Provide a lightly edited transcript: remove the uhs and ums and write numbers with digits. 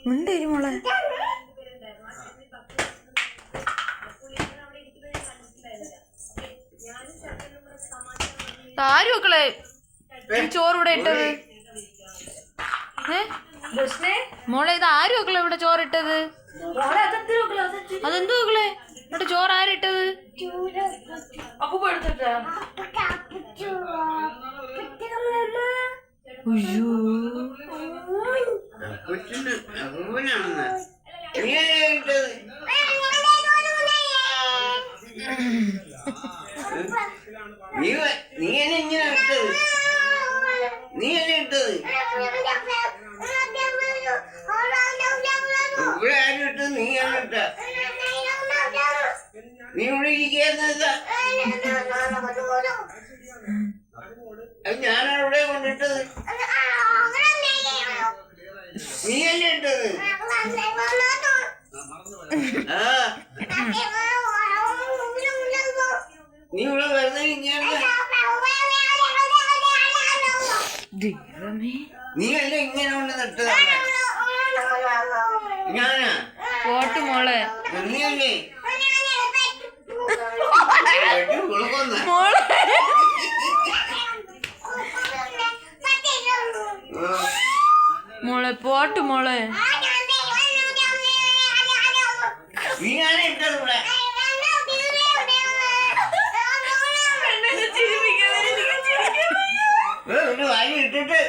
മിണ്ടേരി മോളെ. ആരും മക്കളെ ചോറ് ഇവിടെ ഇട്ടത്? മോളെ ഇത് ആരും മക്കളെ ഇവിടെ ചോറിട്ടത്? അതെന്തോ മക്കളെ ഇവിടെ ചോറ് ആരിട്ടത്? അയ്യോ നീയല്ലേ ഇങ്ങനെ ഇട്ടത്? നീയല്ലേ ഇട്ടത്? ഇവിടെ ആരും ഇട്ടത്? നീയാണ് ഇട്ട? നീ ഇവിടെ ഇരിക്കുന്നത് ഞാനാണ് ഇവിടെ കൊണ്ടിട്ടത്. നീയല്ലേ ഇട്ടത്? ആ നീ ഇവിടെ വെറുതെ നീയല്ലേ ഇങ്ങനെ കൊണ്ട് നട്ടതാണ്? ഞാനാ? പോട്ട് മോളെ. നീയല്ലേ മോളെ പോട്ട് മോളെ. നീയാണ് ഇട്ടത് ഇവിടെ. വാങ്ങി ഇട്ടിട്ട്